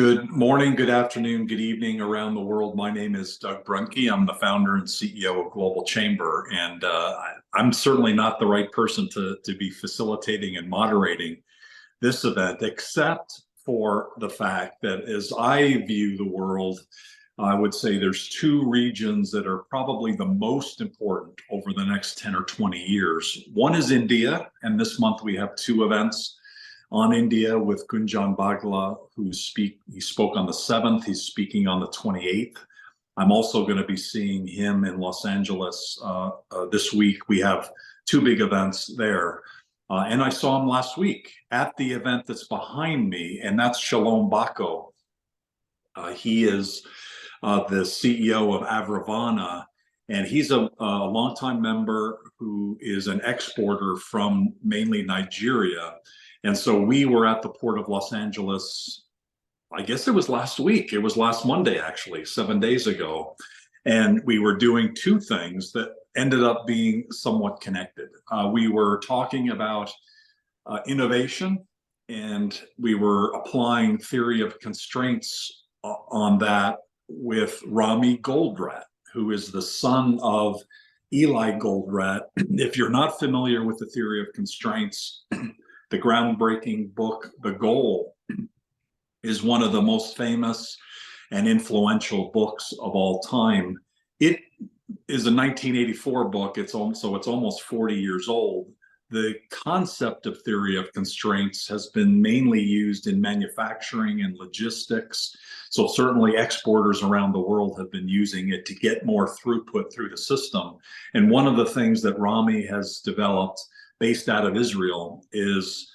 Good morning, good afternoon, good evening around the world. My name is Doug Brunke. I'm the founder and CEO of Global Chamber, and I'm certainly not the right person to be facilitating and moderating this event, except for the fact that as I view the world, I would say there's two regions that are probably the most important over the next 10 or 20 years. One is India, and this month we have two events on India with Gunjan Bagla, he spoke on the 7th. He's speaking on the 28th. I'm also going to be seeing him in Los Angeles this week. We have two big events there. And I saw him last week at the event that's behind me, and that's Shalom Bako. He is the CEO of Avravana, and he's a longtime member who is an exporter from mainly Nigeria. And so we were at the Port of Los Angeles, I guess it was last week. It was last Monday, actually, 7 days ago. And we were doing two things that ended up being somewhat connected. We were talking about innovation, and we were applying theory of constraints on that with Rami Goldratt, who is the son of Eli Goldratt. If you're not familiar with the theory of constraints, the groundbreaking book, The Goal, is one of the most famous and influential books of all time. It is a 1984 book, so it's almost 40 years old. The concept of theory of constraints has been mainly used in manufacturing and logistics. So certainly exporters around the world have been using it to get more throughput through the system. And one of the things that Rami has developed based out of Israel is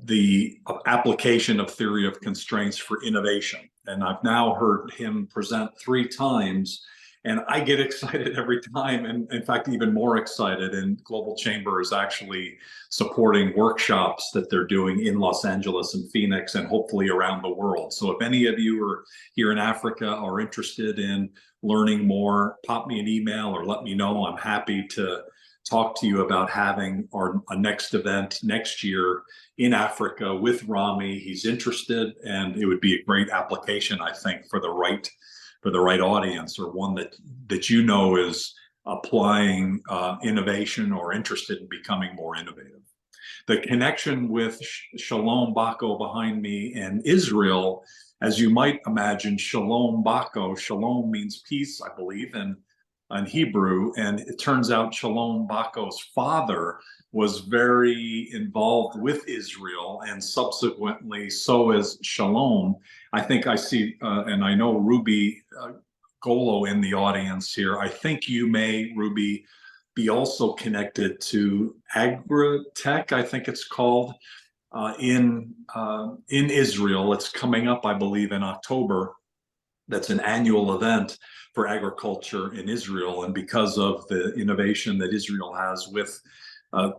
the application of theory of constraints for innovation. And I've now heard him present 3 times, and I get excited every time, and in fact, even more excited. And Global Chamber is actually supporting workshops that they're doing in Los Angeles and Phoenix and hopefully around the world. So if any of you are here in Africa or interested in learning more, pop me an email or let me know. I'm happy to talk to you about having a next event next year in Africa with Rami. He's interested, and it would be a great application, I think, for the right audience, or one that you know is applying innovation or interested in becoming more innovative. The connection with Shalom Bako behind me and Israel, as you might imagine, Shalom Bako, shalom means peace, I believe, in Hebrew, and it turns out Shalom Bako's father was very involved with Israel, and subsequently so is Shalom. I think I see, and I know Ruby Golo in the audience here. I think you may, Ruby, be also connected to Agritech, I think it's called, in Israel. It's coming up, I believe, in October. That's an annual event for agriculture in Israel. And because of the innovation that Israel has with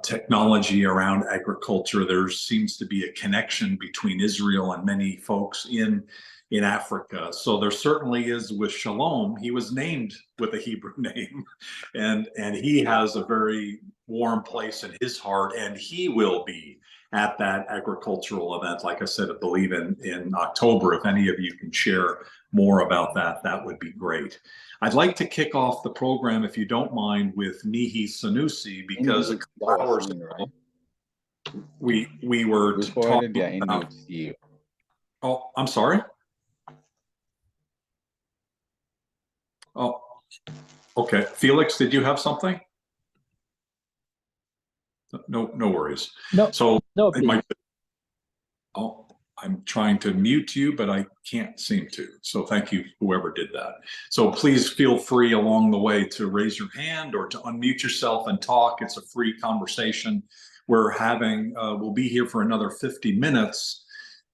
technology around agriculture, there seems to be a connection between Israel and many folks in Africa. So there certainly is with Shalom. He was named with a Hebrew name, and he has a very warm place in his heart, and he will be at that agricultural event, like I said, I believe in October. If any of you can share more about that, that would be great. I'd like to kick off the program, if you don't mind, with Niyi Sanusi, because a couple hours ago, we were talking about... Oh, I'm sorry? Oh, okay. Felix, did you have something? No worries. No. So no. Oh, I'm trying to mute you, but I can't seem to. So thank you, whoever did that. So please feel free along the way to raise your hand or to unmute yourself and talk. It's a free conversation we're having. We'll be here for another 50 minutes.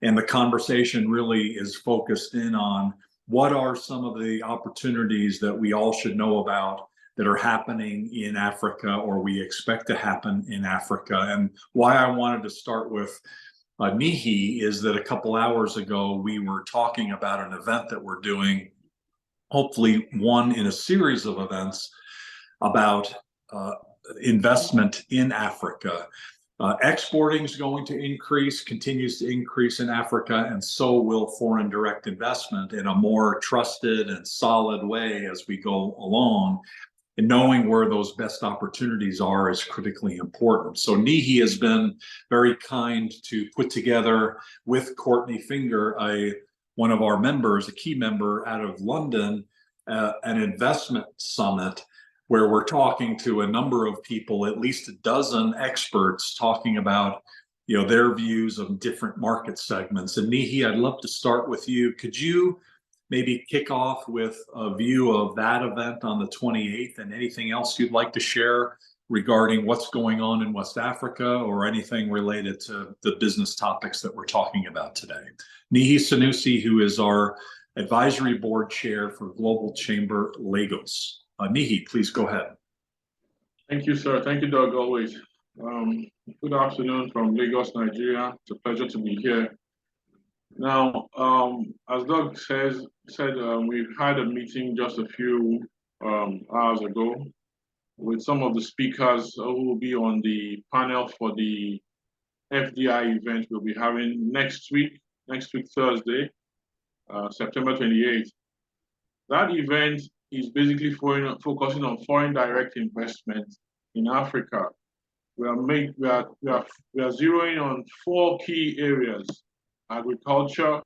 And the conversation really is focused in on what are some of the opportunities that we all should know about that are happening in Africa, or we expect to happen in Africa. And why I wanted to start with Niyi is that a couple hours ago, we were talking about an event that we're doing, hopefully one in a series of events about investment in Africa. Exporting is going to increase, continues to increase in Africa, and so will foreign direct investment in a more trusted and solid way as we go along. And knowing where those best opportunities are is critically important. So Niyi has been very kind to put together with Courtney Finger, one of our members, a key member out of London, an investment summit where we're talking to a number of people, at least a dozen experts talking about, their views of different market segments. And Niyi, I'd love to start with you. Could you maybe kick off with a view of that event on the 28th and anything else you'd like to share regarding what's going on in West Africa or anything related to the business topics that we're talking about today? Niyi Sanusi, who is our advisory board chair for Global Chamber Lagos. Niyi, please go ahead. Thank you, sir. Thank you, Doug, always. Good afternoon from Lagos, Nigeria. It's a pleasure to be here. Now, as Doug said, we've had a meeting just a few hours ago with some of the speakers who will be on the panel for the FDI event we'll be having next week, Thursday, September 28th. That event is basically focusing on foreign direct investment in Africa. We are zeroing on 4 key areas: agriculture,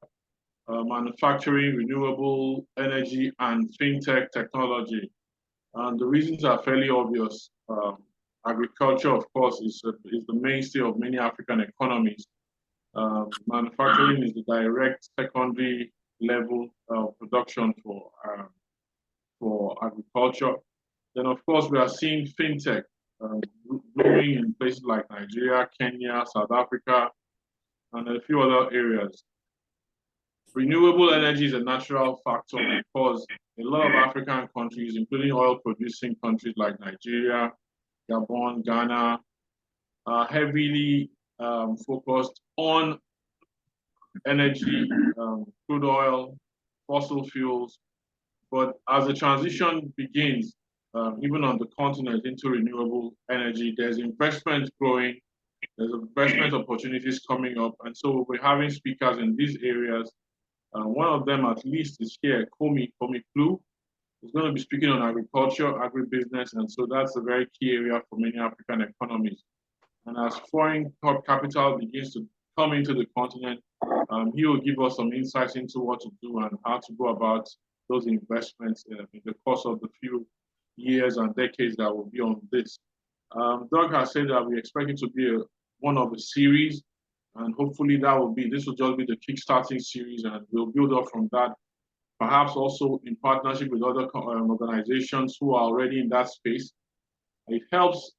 manufacturing, renewable energy, and fintech technology. And the reasons are fairly obvious. Agriculture, of course, is the mainstay of many African economies. Manufacturing is the direct secondary level of production for agriculture. Then, of course, we are seeing fintech growing in places like Nigeria, Kenya, South Africa, and a few other areas. Renewable energy is a natural factor because a lot of African countries, including oil-producing countries like Nigeria, Gabon, Ghana, are heavily focused on energy, crude oil, fossil fuels. But as the transition begins, even on the continent, into renewable energy, there's investment growing, there's investment opportunities coming up. And so we're having speakers in these areas. One of them, at least, is here, Komi Plu, who's going to be speaking on agriculture, agribusiness. And so that's a very key area for many African economies. And as foreign capital begins to come into the continent, he will give us some insights into what to do and how to go about those investments in the course of the few years and decades that will be on this. Doug has said that we expect it to be one of the series, and hopefully this will just be the kickstarting series, and we'll build up from that, perhaps also in partnership with other organizations who are already in that space. It helps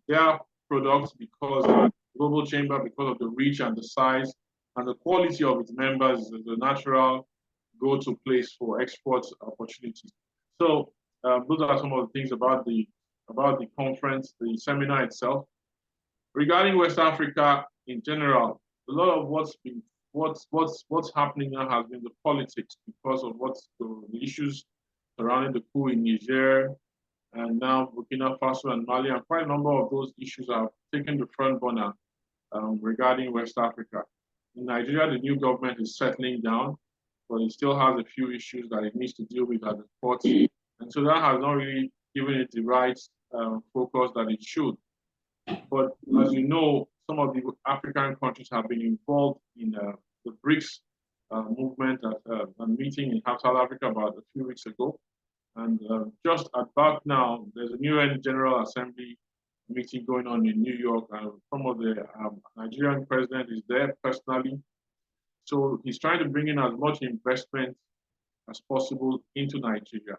their products because Global Chamber, because of the reach and the size and the quality of its members, is the natural go-to place for export opportunities. So those are some of the things about the conference, the seminar itself. Regarding West Africa in general, a lot of what's happening now has been the politics because of the issues surrounding the coup in Niger and now Burkina Faso and Mali, and quite a number of those issues have taken the front burner regarding West Africa. In Nigeria, the new government is settling down, but it still has a few issues that it needs to deal with at the courts. And so that has not really given it the right focus that it should. But as you know, some of the African countries have been involved in the BRICS movement at a meeting in South Africa about a few weeks ago. And just about now, there's a UN General Assembly meeting going on in New York, and some of the Nigerian president is there personally. So he's trying to bring in as much investment as possible into Nigeria.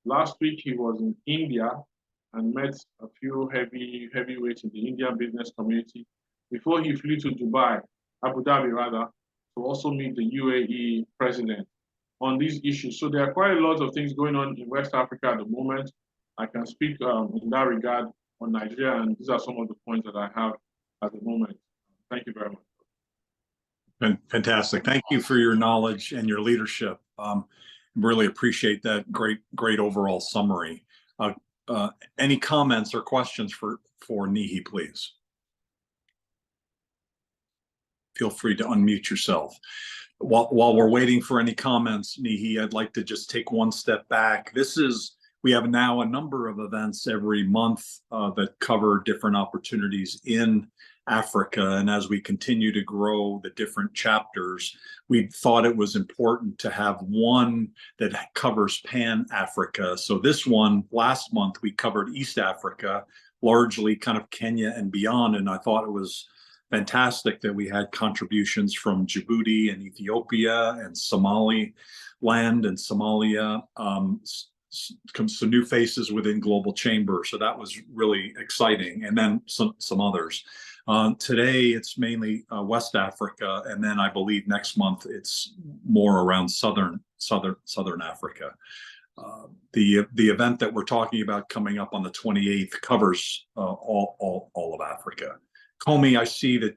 Last week, he was in India and met a few heavyweights in the Indian business community before he flew to Dubai, Abu Dhabi rather, to also meet the UAE president on these issues. So there are quite a lot of things going on in West Africa at the moment. I can speak in that regard on Nigeria, and these are some of the points that I have at the moment. Thank you very much. Fantastic. Thank you for your knowledge and your leadership. Really appreciate that great overall summary. Any comments or questions for Niyi, please? feel free to unmute yourself. While we're waiting for any comments, Niyi, I'd like to just take one step back. We have now a number of events every month that cover different opportunities in Africa. And as we continue to grow the different chapters, we thought it was important to have one that covers Pan-Africa. So this one, last month, we covered East Africa, largely kind of Kenya and beyond. And I thought it was fantastic that we had contributions from Djibouti and Ethiopia and Somaliland and Somalia, some new faces within Global Chamber. So that was really exciting. And then some others. Today, it's mainly West Africa. And then I believe next month, it's more around Southern Africa. The event that we're talking about coming up on the 28th covers all of Africa. Comey, I see that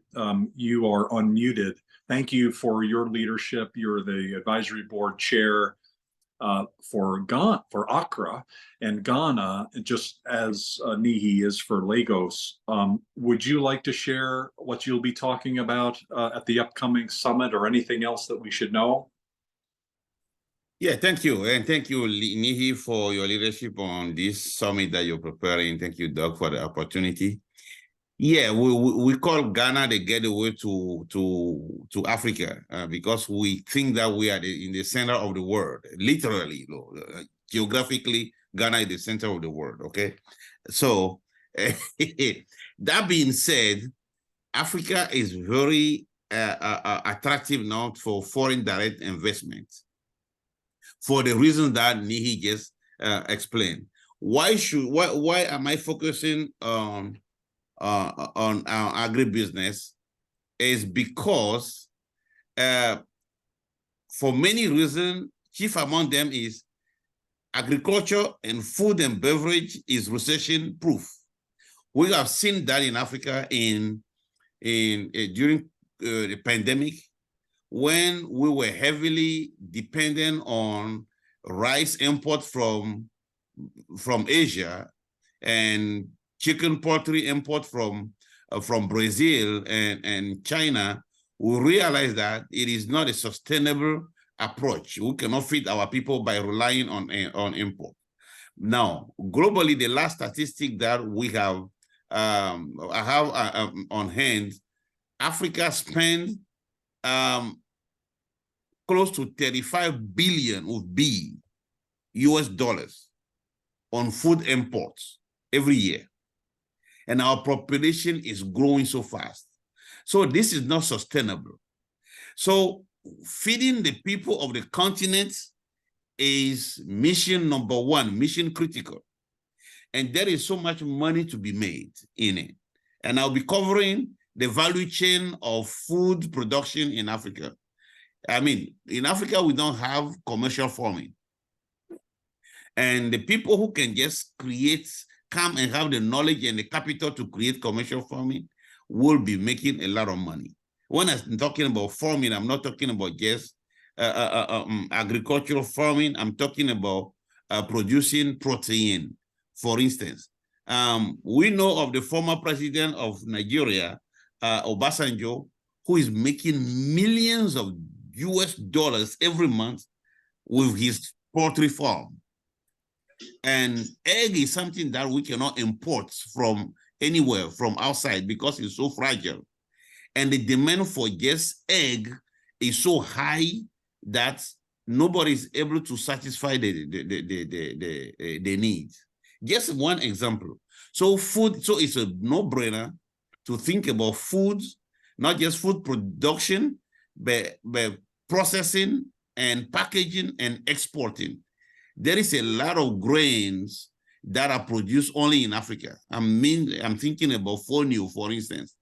you are unmuted. Thank you for your leadership. You're the advisory board chair for Accra and Ghana, just as Niyi is for Lagos. Would you like to share what you'll be talking about at the upcoming summit, or anything else that we should know? Yeah, thank you. And thank you, Niyi, for your leadership on this summit that you're preparing. Thank you, Doug, for the opportunity. Yeah, we call Ghana the gateway to Africa because we think that we are in the center of the world, literally, geographically, Ghana is the center of the world, okay? So that being said, Africa is very attractive now for foreign direct investment for the reasons that Niyi just explained. Why am I focusing on our agribusiness? Is because for many reasons, chief among them is agriculture and food and beverage is recession proof. We have seen that in Africa during the pandemic, when we were heavily dependent on rice import from Asia and chicken, poultry import from Brazil and China, we realized that it is not a sustainable approach. We cannot feed our people by relying on import. Now, globally, the last statistic that we have on hand, Africa spends close to 35 billion US dollars on food imports every year. And our population is growing so fast. So this is not sustainable. So feeding the people of the continent is mission number one, mission critical. And there is so much money to be made in it. And I'll be covering the value chain of food production in Africa. I mean, in Africa, we don't have commercial farming. And the people who can just come and have the knowledge and the capital to create commercial farming will be making a lot of money. When I'm talking about farming, I'm not talking about just agricultural farming. I'm talking about producing protein, for instance. We know of the former president of Nigeria, Obasanjo, who is making millions of US dollars every month with his poultry farm. And egg is something that we cannot import from anywhere, from outside, because it's so fragile. And the demand for just egg is so high that nobody is able to satisfy the needs. Just one example. So it's a no-brainer to think about food, not just food production, but processing and packaging and exporting. There is a lot of grains that are produced only in Africa. I'm thinking about fonio, for instance.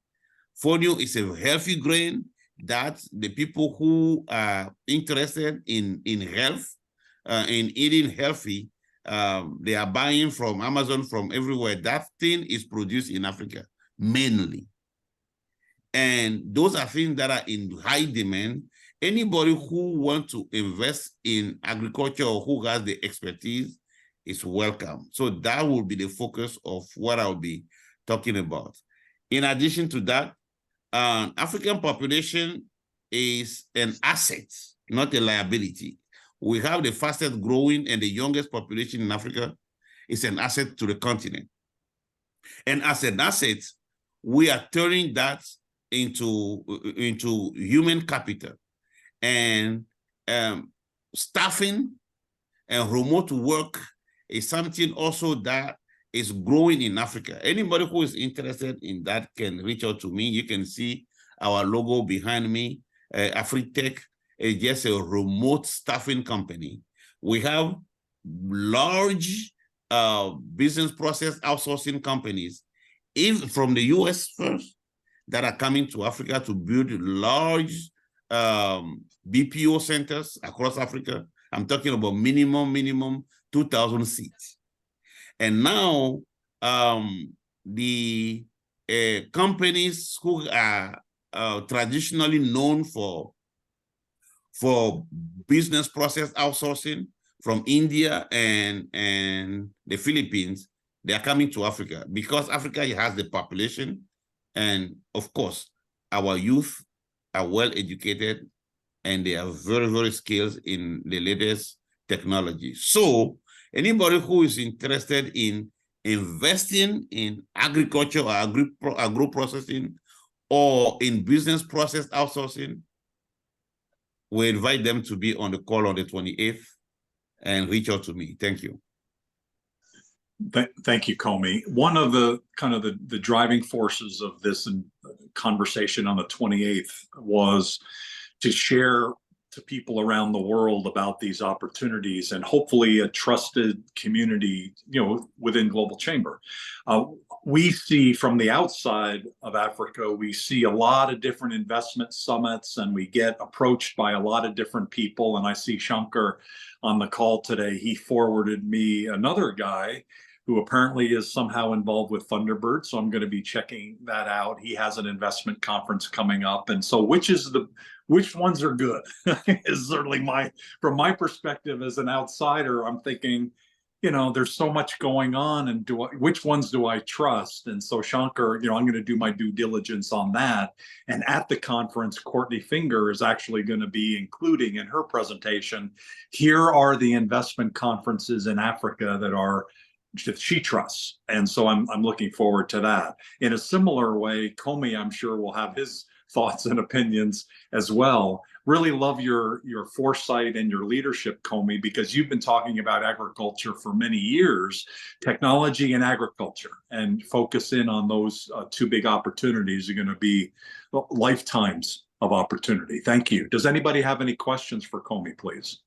Fonio is a healthy grain that the people who are interested in health, in eating healthy, they are buying from Amazon, from everywhere. That thing is produced in Africa, mainly. And those are things that are in high demand. Anybody who wants to invest in agriculture or who has the expertise is welcome. So that will be the focus of what I'll be talking about. In addition to that, African population is an asset, not a liability. We have the fastest growing and the youngest population in Africa. It's an asset to the continent. And as an asset, we are turning that into human capital. And staffing and remote work is something also that is growing in Africa. Anybody who is interested in that can reach out to me. You can see our logo behind me. Afritech is just a remote staffing company. We have large business process outsourcing companies, even from the US first, that are coming to Africa to build large BPO centers across Africa. I'm talking about minimum 2,000 seats. And now the companies who are traditionally known for business process outsourcing from India and the Philippines, they are coming to Africa because Africa has the population. And of course, our youth are well educated and they are very, very skilled in the latest technology. So anybody who is interested in investing in agriculture or agro processing or in business process outsourcing, we invite them to be on the call on the 28th and reach out to me. Thank you. Thank you, Comey. One of the kind of the driving forces of this conversation on the 28th was to share to people around the world about these opportunities and hopefully a trusted community, within Global Chamber. We see from the outside of Africa, we see a lot of different investment summits and we get approached by a lot of different people. And I see Shankar on the call today. He forwarded me another guy who apparently is somehow involved with Thunderbird. So I'm going to be checking that out. He has an investment conference coming up. And so which ones are good is certainly from my perspective as an outsider, I'm thinking, there's so much going on and which ones do I trust? And so Shankar, I'm going to do my due diligence on that. And at the conference, Courtney Finger is actually going to be including in her presentation, here are the investment conferences in Africa that she trusts. And so I'm looking forward to that. In a similar way, Comey, I'm sure, will have his thoughts and opinions as well. Really love your foresight and your leadership, Comey, because you've been talking about agriculture for many years, technology and agriculture, and focus in on those two big opportunities are going to be lifetimes of opportunity. Thank you. Does anybody have any questions for Comey, please?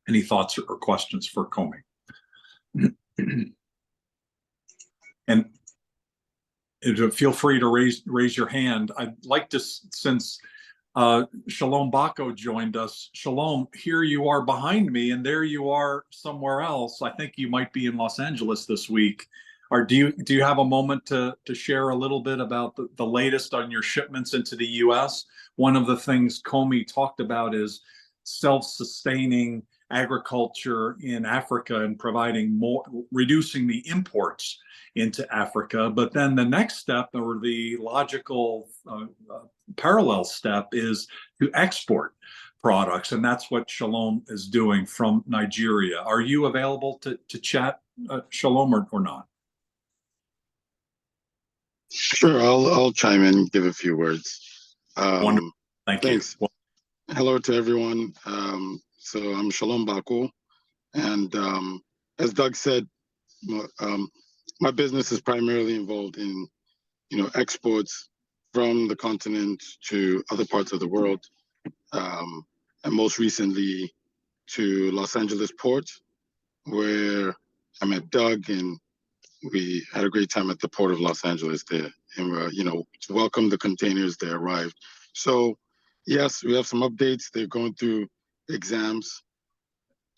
Any thoughts or questions for Comey? And feel free to raise your hand. I'd like to, since Shalom Bako joined us. Shalom, here you are behind me, and there you are somewhere else. I think you might be in Los Angeles this week. Or do you have a moment to share a little bit about the latest on your shipments into the U.S.? One of the things Comey talked about is self-sustaining agriculture in Africa and reducing the imports into Africa. But then the next step, or the logical parallel step, is to export products. And that's what Shalom is doing from Nigeria. Are you available to chat, Shalom, or not? Sure, I'll chime in and give a few words. Wonderful. Thanks. You. Hello to everyone. So I'm Shalom Bako, and as Doug said, my business is primarily involved in, exports from the continent to other parts of the world, and most recently to Los Angeles Port, where I met Doug, and we had a great time at the Port of Los Angeles there, and to welcome the containers that arrived. So yes, we have some updates. They're going through exams,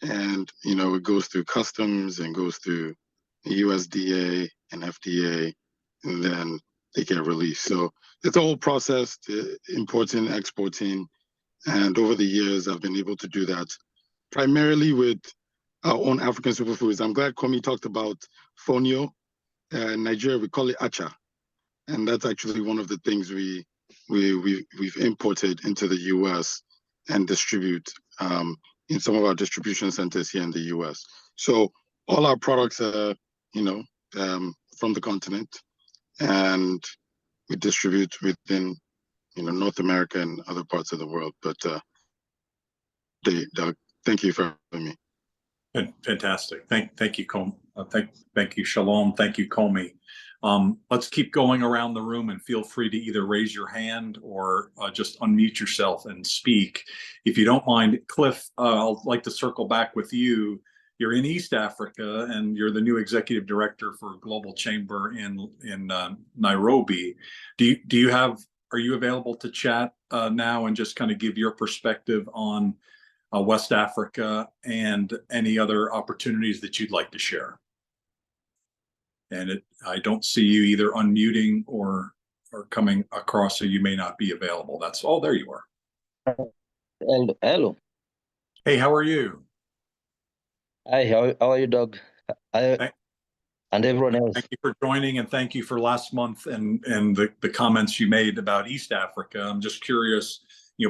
and it goes through customs and goes through USDA and FDA, and then they get released. So it's a whole process to importing, exporting, and over the years I've been able to do that primarily with our own African superfoods. I'm glad Comey talked about fonio. In Nigeria we call it acha, and that's actually one of the things we we've imported into the US and distribute in some of our distribution centers here in the US. So all our products are, from the continent, and we distribute within, North America and other parts of the world. But Doug, thank you for having me. Fantastic. Thank you, thank you, Shalom. Thank you, Comey. Let's keep going around the room, and feel free to either raise your hand or just unmute yourself and speak. If you don't mind, Cliff, I'd like to circle back with you. You're in East Africa, and you're the new executive director for Global Chamber in Nairobi. Are you available to chat now and just kind of give your perspective on West Africa and any other opportunities that you'd like to share? And I don't see you either unmuting or coming across, so you may not be available. That's all. There you are. Hello. Hey, how are you? Hi, how are you, Doug? And everyone else. Thank you for joining, and thank you for last month and the comments you made about East Africa. I'm just curious,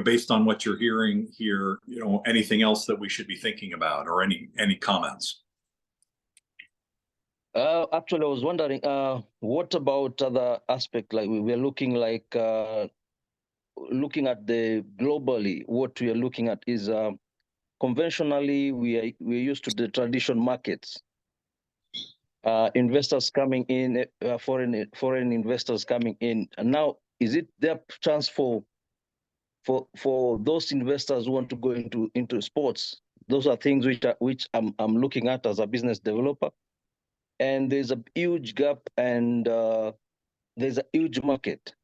based on what you're hearing here, anything else that we should be thinking about, or any comments? Actually, I was wondering, what about other aspect? Like we're looking looking at the globally. What we are looking at is conventionally we're used to the traditional markets. Investors coming in, foreign investors coming in, and now is it their chance for those investors who want to go into sports? Those are things which I'm looking at as a business developer. And there's a huge gap, and there's a huge market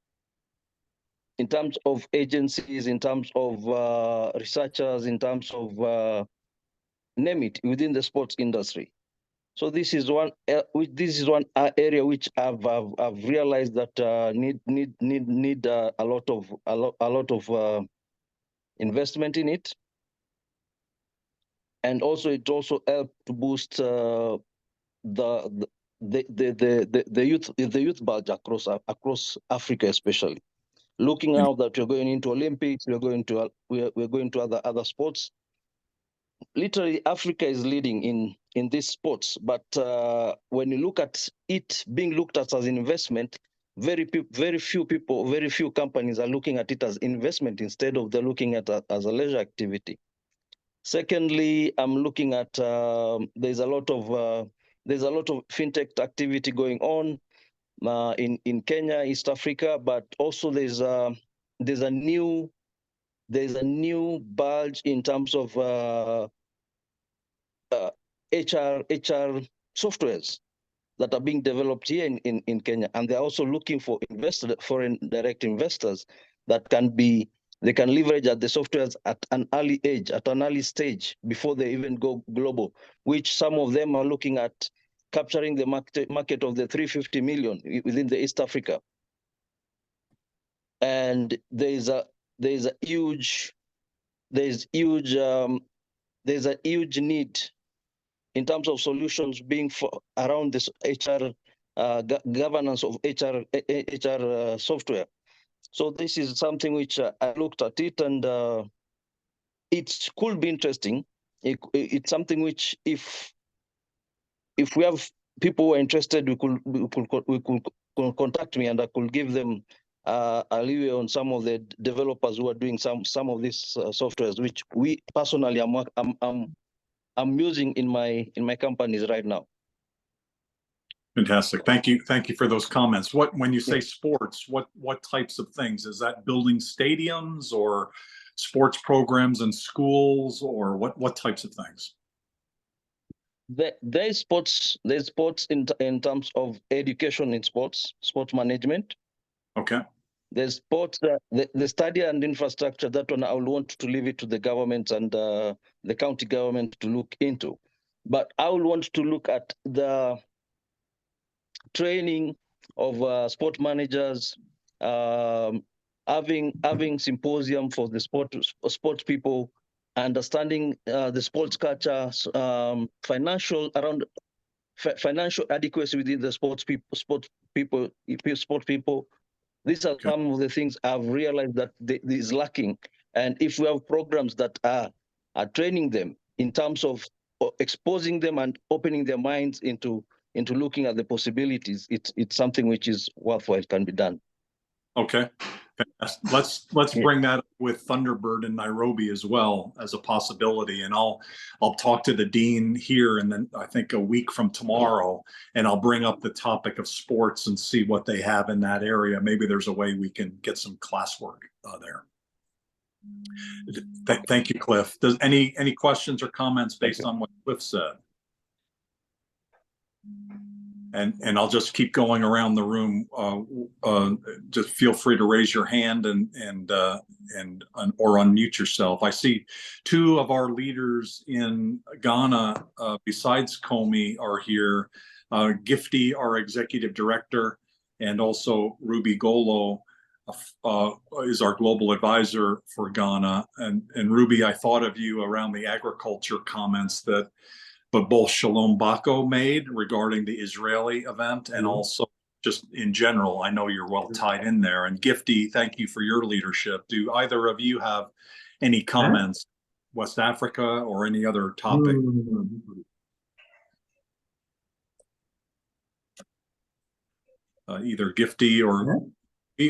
in terms of agencies, in terms of researchers, in terms of name it, within the sports industry. So this is one area which I've realized that need a lot of investment in it, and also it also helped to boost the youth bulge across Africa, especially looking now that we're going into Olympics, we're going to other sports. Literally, Africa is leading in these sports, but when you look at it being looked at as an investment, very few companies are looking at it as investment instead of they're looking at it as a leisure activity. Secondly, I'm looking at there's a lot of fintech activity going on in Kenya, East Africa, but also there's a new bulge in terms of HR softwares that are being developed here in Kenya, and they're also looking for foreign direct investors that they can leverage at the softwares at an early stage before they even go global, which some of them are looking at capturing the market of the 350 million within the East Africa. And there's a huge need in terms of solutions being around this HR governance of HR software. So this is something which I looked at it, and it could be interesting. It's something which, if we have people who are interested, we could contact me, and I could give them a leeway on some of the developers who are doing some of these softwares, which we personally I'm using in my companies right now. Fantastic. Thank you for those comments. When you say sports, what types of things? Is that building stadiums or sports programs in schools, or what types of things? There's sports in terms of education in sports management. Okay. There's sports, the study and infrastructure, that one I would want to leave it to the government and the county government to look into. But I would want to look at the training of sport managers, having symposium for the sports people, understanding the sports culture, financial adequacy within the sports people, These are some of the things I've realized that is lacking. And if we have programs that are training them in terms of exposing them and opening their minds into looking at the possibilities, it's something which is worthwhile, can be done. Okay. Let's bring that up with Thunderbird in Nairobi as well as a possibility, and I'll talk to the dean here, and then I think a week from tomorrow, and I'll bring up the topic of sports and see what they have in that area. Maybe there's a way we can get some classwork there. Thank you, Cliff. Does any questions or comments based on what Cliff said? And I'll just keep going around the room. Just feel free to raise your hand and or unmute yourself. I see two of our leaders in Ghana, besides Comey, are here. Gifty, our executive director, and also Ruby Golo is our global advisor for Ghana. And Ruby, I thought of you around the agriculture comments but both Shalom Bako made regarding the Israeli event, and also just in general. I know you're well tied in there. And Gifty, thank you for your leadership. Do either of you have any comments, West Africa or any other topic? Either Gifty or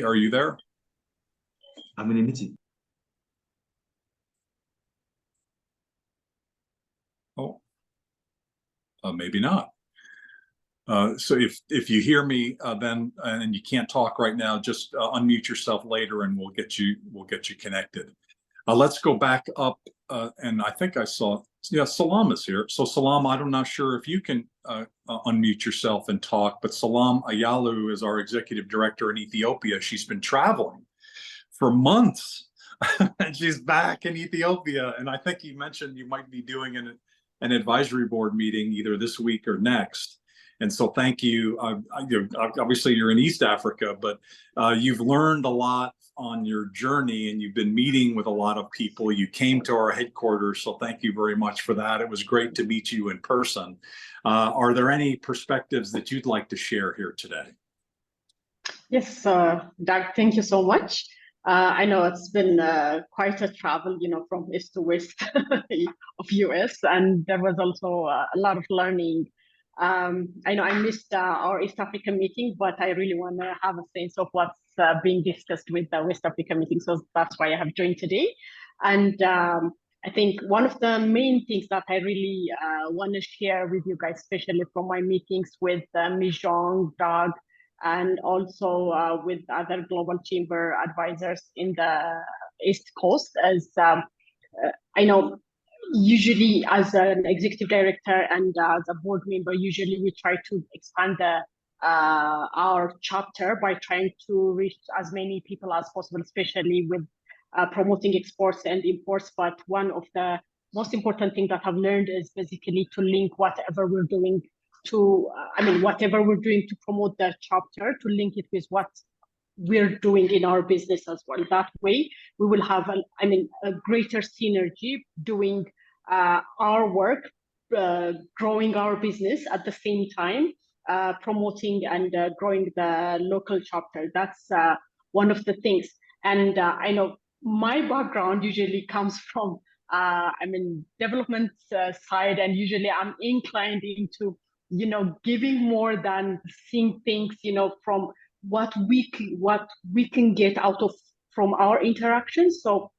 are you there? I'm in a meeting. Oh. Maybe not. So if you hear me, then and you can't talk right now, just unmute yourself later, and we'll get you connected. Let's go back up, and I think I saw Salam is here. So Salam, I'm not sure if you can unmute yourself and talk, but Salam Ayalu is our executive director in Ethiopia. She's been traveling for months, and she's back in Ethiopia. And I think you mentioned you might be doing an advisory board meeting either this week or next. And so thank you. Obviously you're in East Africa, but you've learned a lot on your journey, and you've been meeting with a lot of people. You came to our headquarters, so thank you very much for that. It was great to meet you in person. Are there any perspectives that you'd like to share here today? Yes, Doug, thank you so much. I know it's been quite a travel, from east to west of US, and there was also a lot of learning. I know I missed our East African meeting, but I really want to have a sense of what's being discussed with the West African meeting, so that's why I have joined today. And I think one of the main things that I really want to share with you guys, especially from my meetings with Mijong, Doug, and also with other global chamber advisors in the East Coast, as I know usually as an executive director and as a board member, usually we try to expand our chapter by trying to reach as many people as possible, especially with promoting exports and imports. But one of the most important things that I've learned is basically to link whatever we're doing to, whatever we're doing to promote that chapter, to link it with what we're doing in our business as well. That way, we will have a greater synergy doing our work, growing our business at the same time, promoting and growing the local chapter. That's one of the things. And I know my background usually comes from development side, and usually I'm inclined into giving more than seeing things from what we can get out of from our interactions. So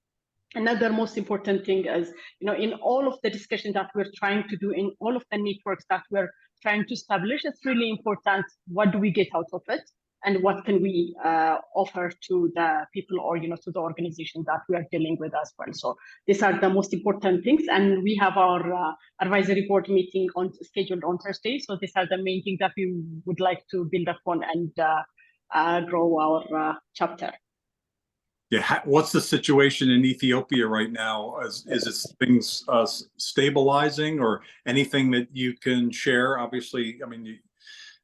another most important thing is, in all of the discussion that we're trying to do, in all of the networks that we're trying to establish, it's really important, what do we get out of it, and what can we offer to the people or to the organization that we are dealing with as well. So these are the most important things, and we have our advisory board meeting scheduled on Thursday. So these are the main things that we would like to build upon and grow our chapter. Yeah, what's the situation in Ethiopia right now? Is it things stabilizing, or anything that you can share? Obviously,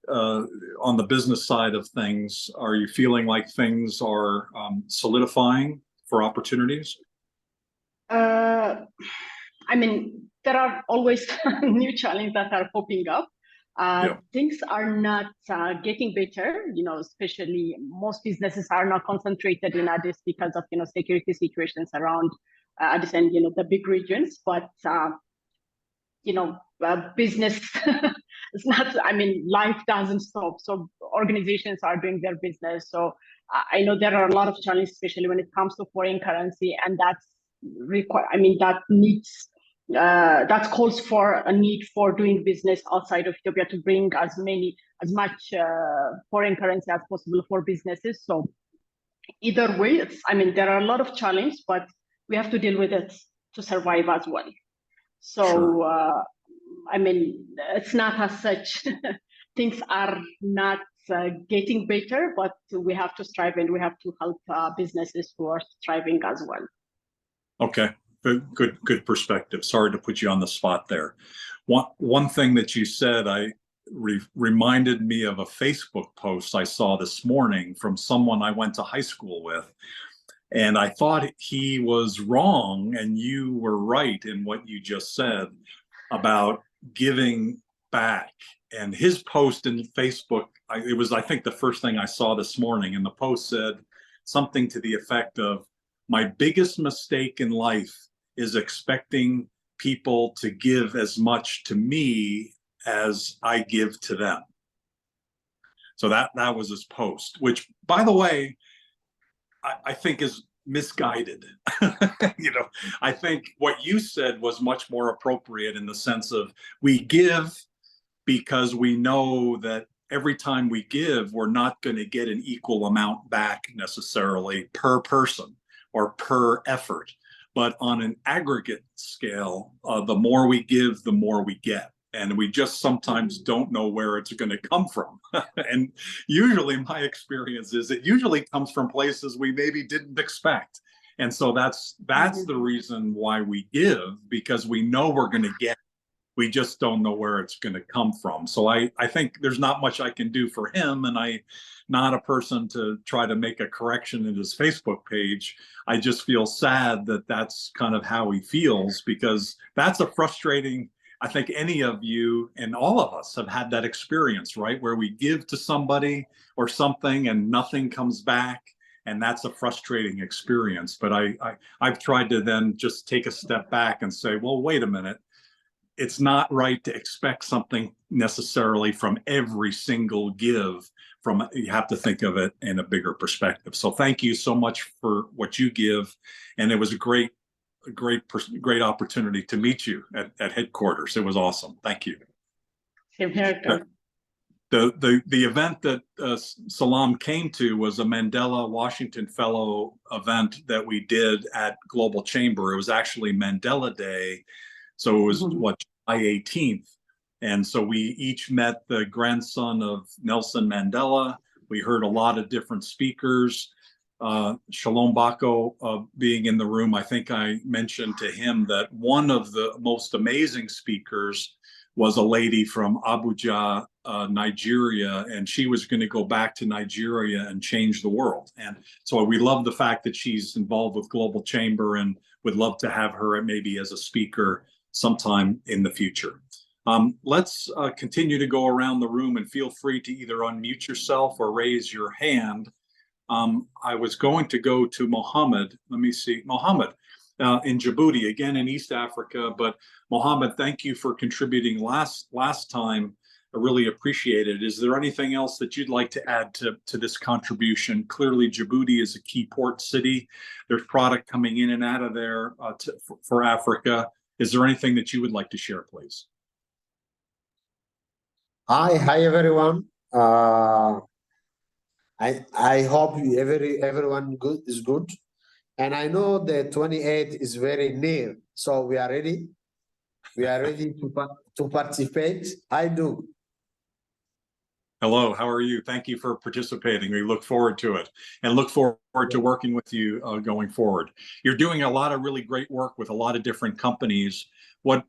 on the business side of things, are you feeling like things are solidifying for opportunities? There are always new challenges that are popping up. Things are not getting better, especially most businesses are not concentrated in Addis because of, security situations around Addis and, the big regions. But, business is not, life doesn't stop. So organizations are doing their business. So I know there are a lot of challenges, especially when it comes to foreign currency, and that calls for a need for doing business outside of Ethiopia to bring as much foreign currency as possible for businesses. So either way, there are a lot of challenges, but we have to deal with it to survive as well. So, Sure. it's not as such. Things are not getting better, but we have to strive and we have to help businesses who are striving as well. Okay. Good perspective. Sorry to put you on the spot there. One thing that you said reminded me of a Facebook post I saw this morning from someone I went to high school with. And I thought he was wrong, and you were right in what you just said about giving back. And his post in Facebook, it was, I think, the first thing I saw this morning. And the post said something to the effect of, "My biggest mistake in life is expecting people to give as much to me as I give to them." So that was his post, which, by the way, I think is misguided. I think what you said was much more appropriate in the sense of we give because we know that every time we give, we're not going to get an equal amount back necessarily per person or per effort. But on an aggregate scale, the more we give, the more we get. And we just sometimes don't know where it's going to come from. And usually my experience is it usually comes from places we maybe didn't expect. And so that's the reason why we give, because we know we're going to get. We just don't know where it's going to come from. So I think there's not much I can do for him, and I'm not a person to try to make a correction in his Facebook page. I just feel sad that that's kind of how he feels, because that's a frustrating, I think any of you and all of us have had that experience, right? Where we give to somebody or something and nothing comes back. And that's a frustrating experience. But I've tried to then just take a step back and say, well, wait a minute. It's not right to expect something necessarily from every single give. You have to think of it in a bigger perspective. So thank you so much for what you give. And it was a great opportunity to meet you at headquarters. It was awesome. Thank you. Same here, Doug. The event that Salam came to was a Mandela Washington Fellow event that we did at Global Chamber. It was actually Mandela Day. So it was July 18th. And so we each met the grandson of Nelson Mandela. We heard a lot of different speakers. Shalom Bako being in the room, I think I mentioned to him that one of the most amazing speakers was a lady from Abuja, Nigeria, and she was going to go back to Nigeria and change the world. And so we love the fact that she's involved with Global Chamber, and would love to have her maybe as a speaker sometime in the future. Let's continue to go around the room, and feel free to either unmute yourself or raise your hand. I was going to go to Mohammed. Let me see. Mohammed in Djibouti, again in East Africa. But Mohammed, thank you for contributing last time. I really appreciate it. Is there anything else that you'd like to add to this contribution? Clearly, Djibouti is a key port city. There's product coming in and out of there for Africa. Is there anything that you would like to share, please? Hi everyone. I hope everyone is good, and I know the 28th is very near, so we are ready. We are ready to participate. I do. Hello, how are you? Thank you for participating. We look forward to it, and look forward to working with you going forward. You're doing a lot of really great work with a lot of different companies.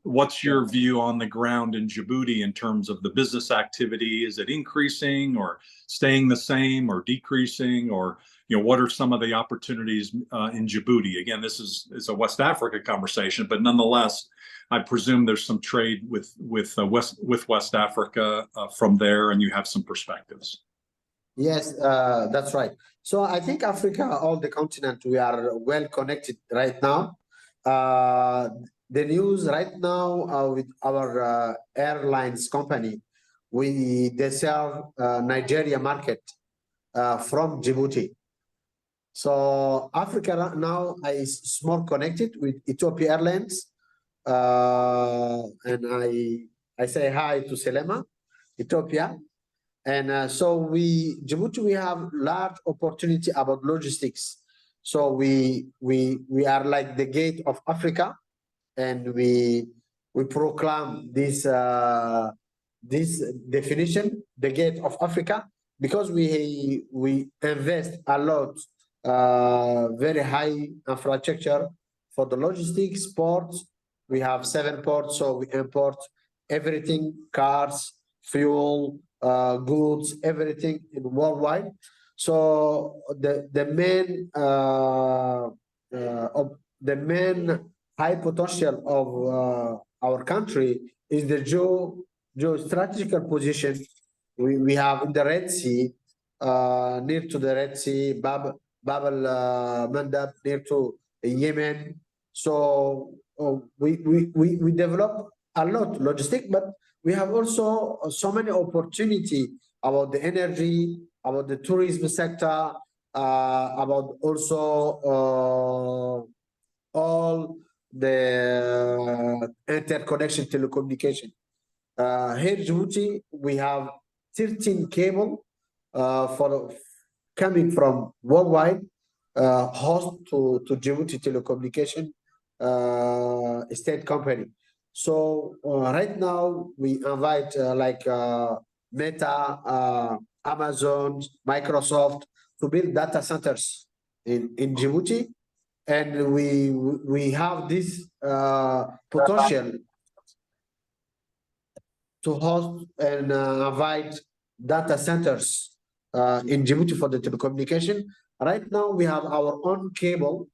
What's your view on the ground in Djibouti in terms of the business activity? Is it increasing or staying the same or decreasing? Or what are some of the opportunities in Djibouti? Again, this is a West Africa conversation, but nonetheless, I presume there's some trade with West Africa from there, and you have some perspectives. Yes, that's right. So I think Africa, all the continent, we are well connected right now. The news right now with our airlines company, they serve Nigeria market from Djibouti. So Africa now is more connected with Ethiopia Airlines, and I say hi to Selema, Ethiopia. And so Djibouti, we have large opportunity about logistics. So we are like the gate of Africa, and we proclaim this definition, the gate of Africa, because we invest a lot, very high infrastructure for the logistics ports. We have 7 ports, so we import everything: cars, fuel, goods, everything in worldwide. So the main high potential of our country is the geostrategical position we have in the Red Sea, near to the Red Sea, Bab al-Mandab, near to Yemen. So we develop a lot logistic, but we have also so many opportunity about the energy, about the tourism sector, about also all the interconnection telecommunication. Here in Djibouti, we have 13 cable coming from worldwide, host to Djibouti telecommunication state company. So right now we invite like Meta, Amazon, Microsoft to build data centers in Djibouti, and we have this potential to host and invite data centers in Djibouti for the telecommunication. Right now we have our own cable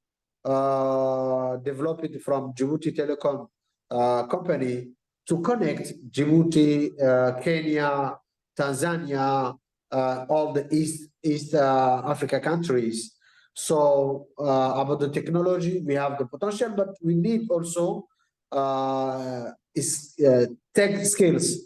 developed from Djibouti Telecom company to connect Djibouti, Kenya, Tanzania, all the East Africa countries. So about the technology, we have the potential, but we need also tech skills.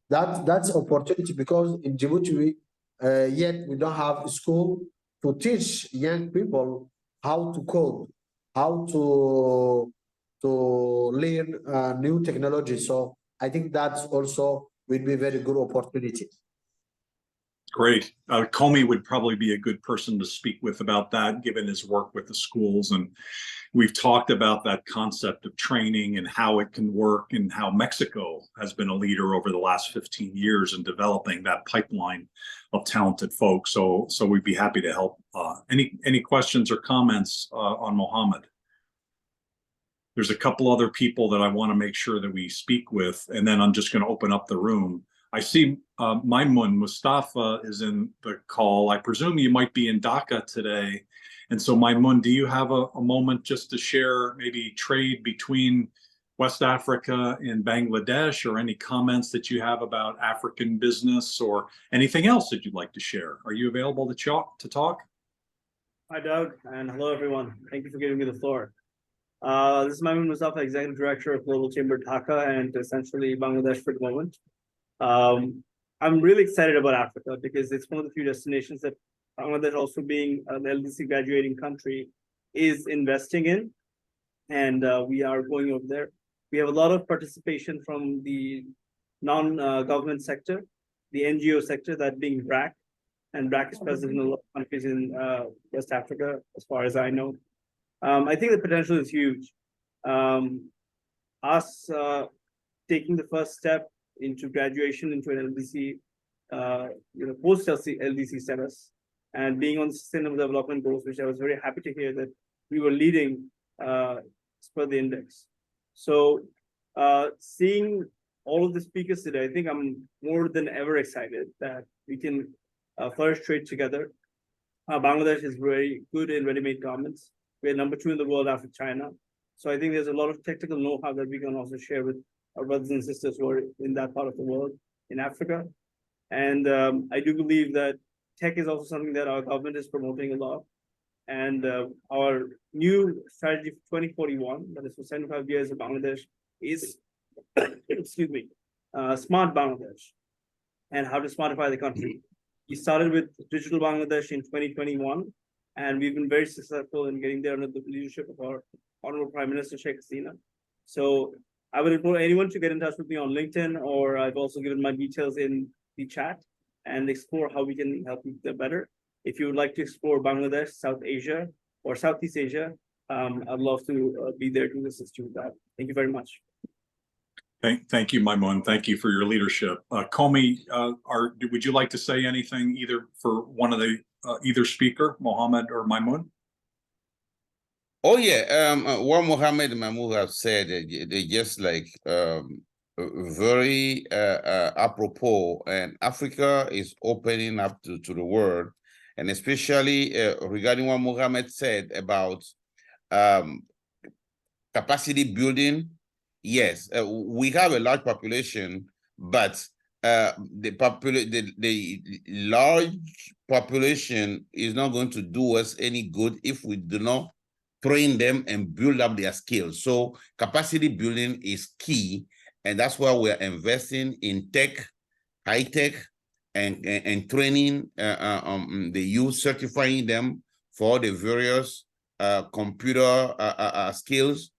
That's opportunity, because in Djibouti yet we don't have a school to teach young people how to code, how to learn new technology. So I think that's also will be a very good opportunity. Great. Comey would probably be a good person to speak with about that, given his work with the schools. And we've talked about that concept of training and how it can work, and how Mexico has been a leader over the last 15 years in developing that pipeline of talented folks. So we'd be happy to help. Any questions or comments on Mohammed? There's a couple other people that I want to make sure that we speak with, and then I'm just going to open up the room. I see Maimun Mustafa is in the call. I presume you might be in Dhaka today. And so Maimun, do you have a moment just to share maybe trade between West Africa and Bangladesh, or any comments that you have about African business, or anything else that you'd like to share? Are you available to talk? Hi, Doug, and hello, everyone. Thank you for giving me the floor. This is Maimun Mustafa, Executive Director of Global Chamber Dhaka, and essentially Bangladesh for the moment. I'm really excited about Africa because it's one of the few destinations that Bangladesh, also being an LDC graduating country, is investing in, and we are going over there. We have a lot of participation from the non-government sector, the NGO sector, that being BRAC, and BRAC is present in a lot of countries in West Africa, as far as I know. I think the potential is huge. Us taking the first step into graduation into an LDC, post LDC status, and being on Sustainable Development Goals, which I was very happy to hear that we were leading as per the index. So seeing all of the speakers today, I think I'm more than ever excited that we can flourish trade together. Bangladesh is very good in ready-made garments. We're number 2 in the world after China. So I think there's a lot of technical know-how that we can also share with our brothers and sisters who are in that part of the world, in Africa. And I do believe that tech is also something that our government is promoting a lot. And our new strategy for 2041, that is for 75 years of Bangladesh, is, excuse me, smart Bangladesh and how to smartify the country. We started with Digital Bangladesh in 2021, and we've been very successful in getting there under the leadership of our Honorable Prime Minister Sheikh Hasina. So I would implore anyone to get in touch with me on LinkedIn, or I've also given my details in the chat, and explore how we can help you get better. If you would like to explore Bangladesh, South Asia, or Southeast Asia, I'd love to be there to assist you with that. Thank you very much. Thank you, Maimun. Thank you for your leadership. Comey, would you like to say anything either for one of the either speaker, Mohammed or Maimun? Oh yeah, what Mohammed and Mahmoud have said, they just like very apropos, and Africa is opening up to the world, and especially regarding what Mohammed said about capacity building. Yes, we have a large population, but the large population is not going to do us any good if we do not train them and build up their skills. So capacity building is key, and that's why we're investing in tech, high tech, and training the youth, certifying them for the various computer skills.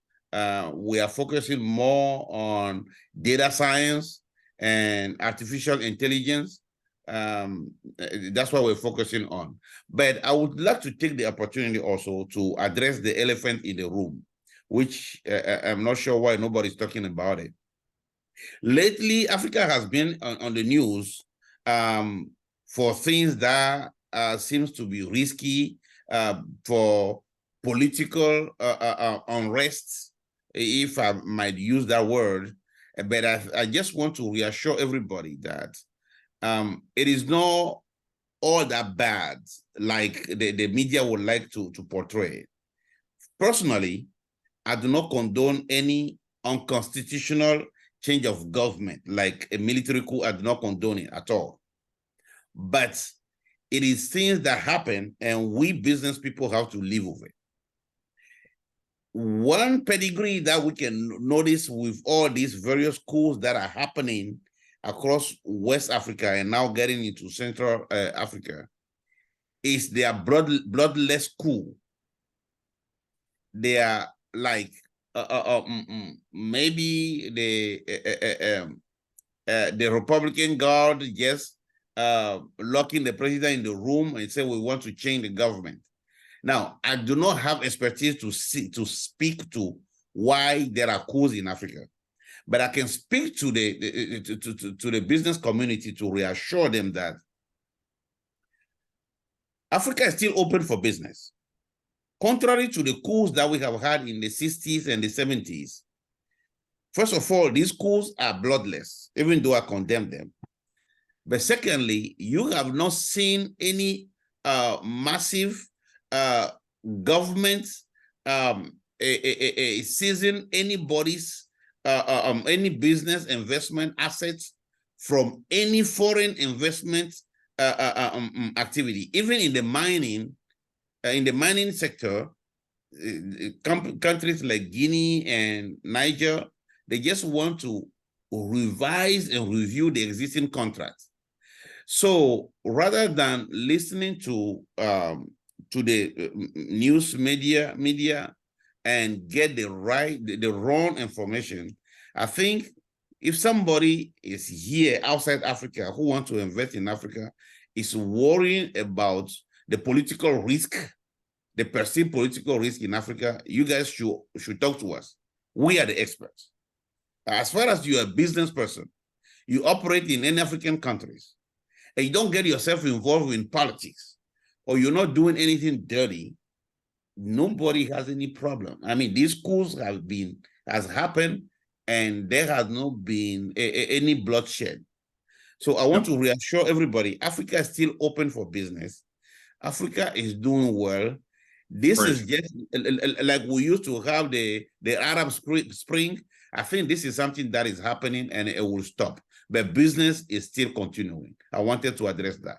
We are focusing more on data science and artificial intelligence. That's what we're focusing on. But I would like to take the opportunity also to address the elephant in the room, which I'm not sure why nobody's talking about it. Lately, Africa has been on the news for things that seems to be risky, for political unrest, if I might use that word. But I just want to reassure everybody that it is not all that bad like the media would like to portray. Personally, I do not condone any unconstitutional change of government, like a military coup. I do not condone it at all. But it is things that happen, and we business people have to live with it. One pedigree that we can notice with all these various coups that are happening across West Africa and now getting into Central Africa is their bloodless coup. They are like maybe the Republican Guard just locking the president in the room and say we want to change the government. Now, I do not have expertise to speak to why there are coups in Africa, but I can speak to the business community to reassure them that Africa is still open for business. Contrary to the coups that we have had in the 60s and the 70s, first of all, these coups are bloodless, even though I condemn them. But secondly, you have not seen any massive government seizing anybody's any business investment assets from any foreign investment activity. Even in the mining sector, countries like Guinea and Niger, they just want to revise and review the existing contracts. So rather than listening to the news media and get the wrong information, I think if somebody is here outside Africa who wants to invest in Africa, is worrying about the political risk, the perceived political risk in Africa, you guys should talk to us. We are the experts. As far as you're a business person, you operate in any African countries, and you don't get yourself involved in politics, or you're not doing anything dirty, nobody has any problem. I mean, these coups has happened, and there has not been any bloodshed. So I want to reassure everybody, Africa is still open for business. Africa is doing well. This Right. is just like we used to have the Arab Spring. I think this is something that is happening and it will stop. But business is still continuing. I wanted to address that.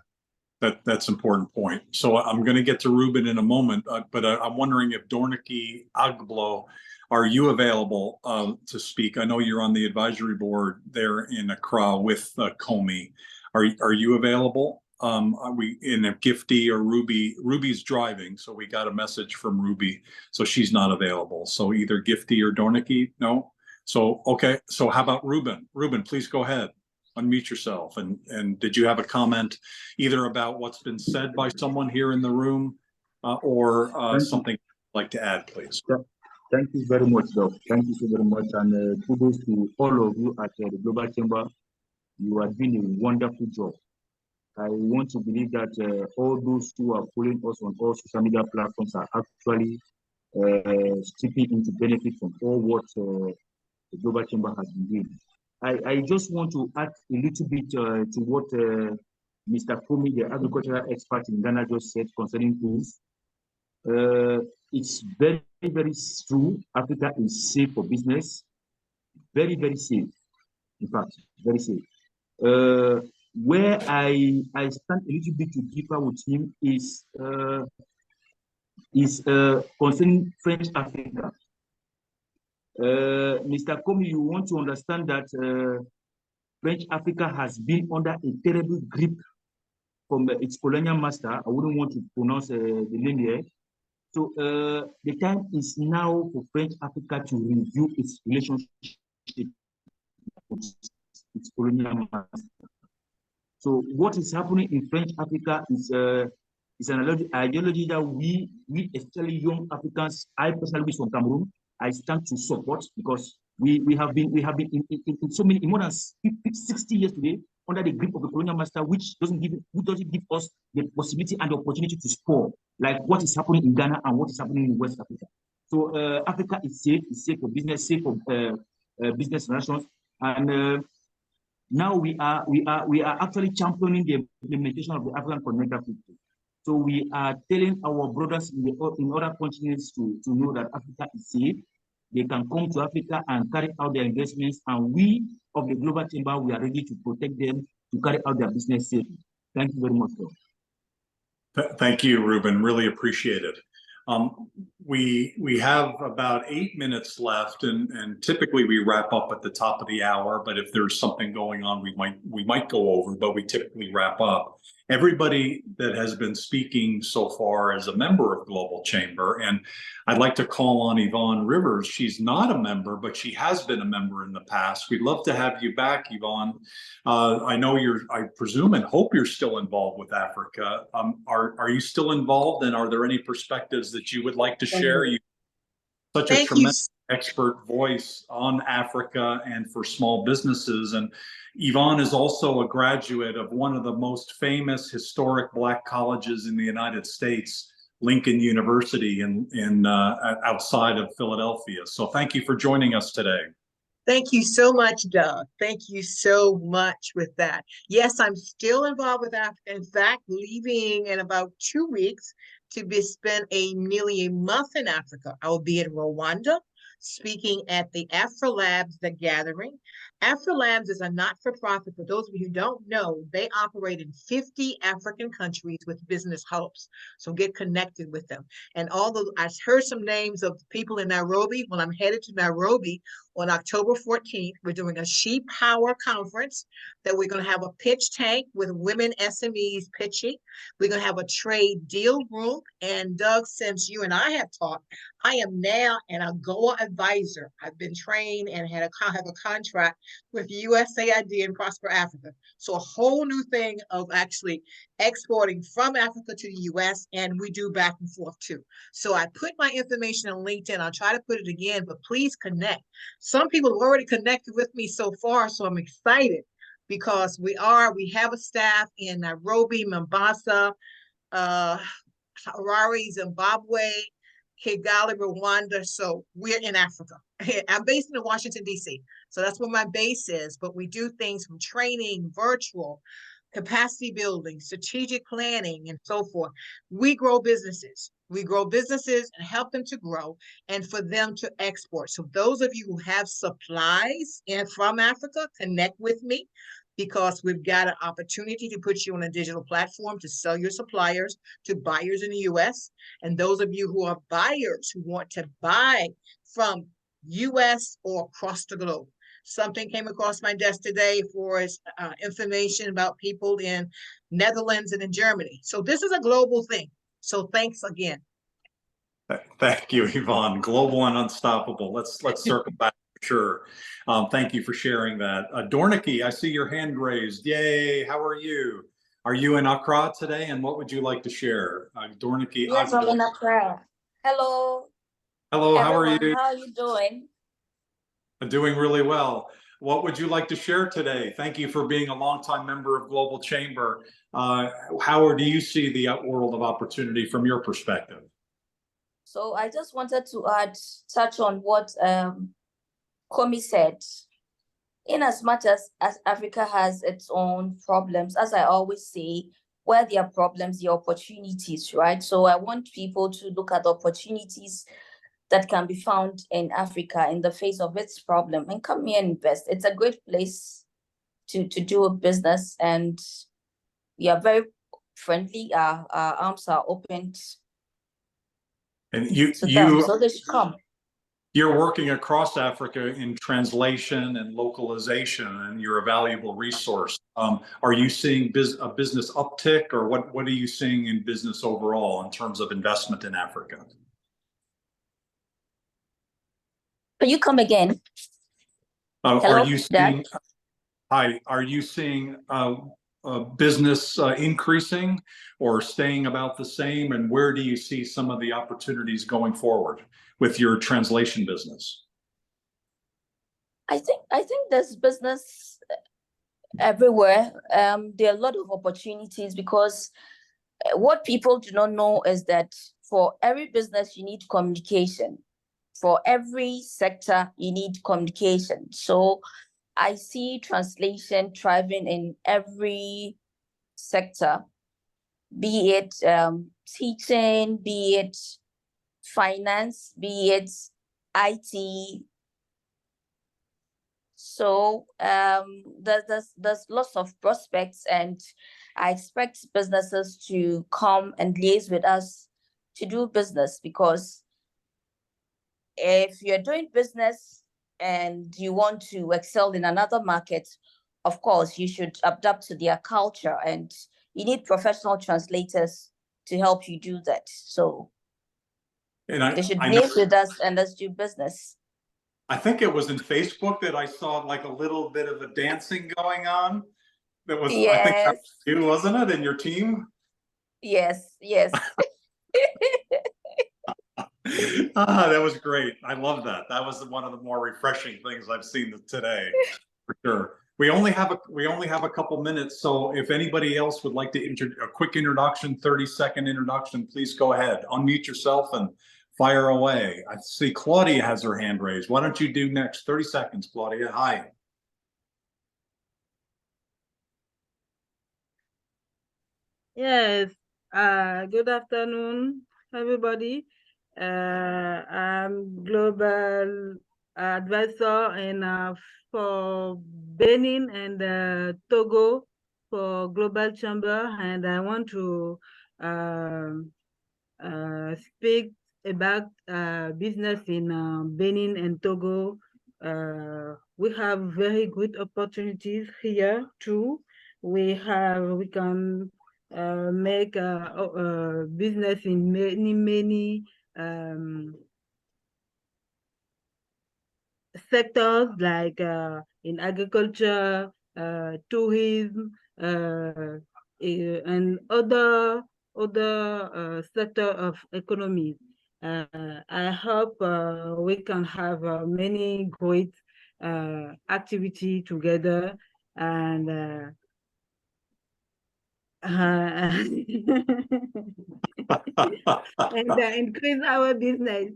That's an important point. So I'm going to get to Ruben in a moment, but I'm wondering if Dorniki Agbo, are you available to speak? I know you're on the advisory board there in Accra with Comey. Are you available? Are we in a Gifty or Ruby? Ruby's driving, so we got a message from Ruby, so she's not available. So either Gifty or Dorniki, no. So okay. So how about Ruben? Ruben, please go ahead. Unmute yourself. And did you have a comment either about what's been said by someone here in the room or something you'd like to add, please? Thank you very much, Doc. Thank you so very much. And kudos to all of you at the Global Chamber. You are doing a wonderful job. I want to believe that all those who are following us on all social media platforms are actually stepping into benefit from all what the Global Chamber has been doing. I just want to add a little bit to what Mr. Comey, the agricultural expert in Ghana, just said concerning tools. It's very, very true. Africa is safe for business. Very, very safe. In fact, very safe. Where I stand a little bit to differ with him is concerning French Africa. Mr. Comey, you want to understand that French Africa has been under a terrible grip from its colonial master. I wouldn't want to pronounce the name here. So the time is now for French Africa to review its relationship with its colonial master. So what is happening in French Africa is an ideology that we especially young Africans, I personally from Cameroon, I stand to support, because we have been in so many, in more than 60 years today, under the grip of the colonial master, which doesn't give us the possibility and the opportunity to score, like what is happening in Ghana and what is happening in West Africa. So Africa is safe for business, safe for business nations, and now we are actually championing the implementation of the African Connector 50. So we are telling our brothers in other continents to know that Africa is safe. They can come to Africa and carry out their investments, and we of the Global Chamber, we are ready to protect them to carry out their business safely. Thank you very much, sir. Thank you, Ruben. Really appreciate it. We have about 8 minutes left, and typically we wrap up at the top of the hour. But if there's something going on, we might go over. But we typically wrap up. Everybody that has been speaking so far is a member of Global Chamber, and I'd like to call on Yvonne Rivers. She's not a member, but she has been a member in the past. We'd love to have you back, Yvonne. I know I presume and hope you're still involved with Africa. Are you still involved, and are there any perspectives that you would like to share? You're such a tremendous expert voice on Africa and for small businesses. And Yvonne is also a graduate of one of the most famous historic Black colleges in the United States, Lincoln University, outside of Philadelphia. So thank you for joining us today. Thank you so much, Doug. Thank you so much with that. Yes, I'm still involved with Africa. In fact, leaving in about 2 weeks to spend nearly a month in Africa. I will be in Rwanda, speaking at the AfriLabs, the gathering. AfriLabs is a not-for-profit. For those of you who don't know, they operate in 50 African countries with business hubs. So get connected with them. And although I heard some names of people in Nairobi, when I'm headed to Nairobi on October 14th, we're doing a She Power conference that we're going to have a pitch tank with women SMEs pitching. We're going to have a trade deal room. And Doug, since you and I have talked, I am now an AGOA advisor. I've been trained and have a contract with USAID and Prosper Africa. So a whole new thing of actually exporting from Africa to the US, and we do back and forth too. So I put my information on LinkedIn. I'll try to put it again, but please connect. Some people have already connected with me so far, so I'm excited because we have a staff in Nairobi, Mombasa, Harare, Zimbabwe, Kigali, Rwanda. So we're in Africa. I'm based in Washington, D.C. So that's where my base is. But we do things from training, virtual, capacity building, strategic planning, and so forth. We grow businesses. We grow businesses and help them to grow and for them to export. So those of you who have supplies in from Africa, connect with me, because we've got an opportunity to put you on a digital platform to sell your suppliers to buyers in the US. And those of you who are buyers who want to buy from US or across the globe. Something came across my desk today for information about people in Netherlands and in Germany. So this is a global thing. So thanks again. Thank you, Yvonne. Global and unstoppable. Let's circle back for sure. Thank you for sharing that. Dornicky, I see your hand raised. Yay! How are you? Are you in Accra today? And what would you like to share, Dornicky? Yes, I'm in Accra. Hello. Hello. Everyone. How are you? How are you doing? Doing really well. What would you like to share today? Thank you for being a longtime member of Global Chamber. How do you see the world of opportunity from your perspective? So I just wanted to touch on what Komi said. In as much as Africa has its own problems, as I always say, where there are problems, there are opportunities, right? So I want people to look at opportunities that can be found in Africa in the face of its problem and come here and invest. It's a great place to do a business, and we are very friendly. Our arms are open. And so they should come. You're working across Africa in translation and localization, and you're a valuable resource. Are you seeing a business uptick, or what are you seeing in business overall in terms of investment in Africa? Can you come again? Hello, are you seeing? Dad? Hi, are you seeing business increasing or staying about the same? And where do you see some of the opportunities going forward with your translation business? I think there's business everywhere. There are a lot of opportunities, because what people do not know is that for every business you need communication. For every sector you need communication. So I see translation thriving in every sector, be it teaching, be it finance, be it IT. So there's lots of prospects, and I expect businesses to come and liaise with us to do business, because if you're doing business and you want to excel in another market, of course, you should adapt to their culture, and you need professional translators to help you do that. So they should liaise with us and let's do business. I think it was in Facebook that I saw like a little bit of a dancing going on. That was, yes. I think that was you, wasn't it, and your team? Yes. That was great. I love that. That was one of the more refreshing things I've seen today, for sure. We only have a couple minutes, so if anybody else would like to a quick introduction, 30-second introduction, please go ahead. Unmute yourself and fire away. I see Claudia has her hand raised. Why don't you do next? 30 seconds, Claudia. Hi. Yes. Good afternoon, everybody. I'm global advisor and for Benin and Togo for Global Chamber, and I want to speak about business in Benin and Togo. We have very good opportunities here too. We can make business in many sectors, like in agriculture, tourism, and other sector of economy. I hope we can have many great activity together, and and increase our business.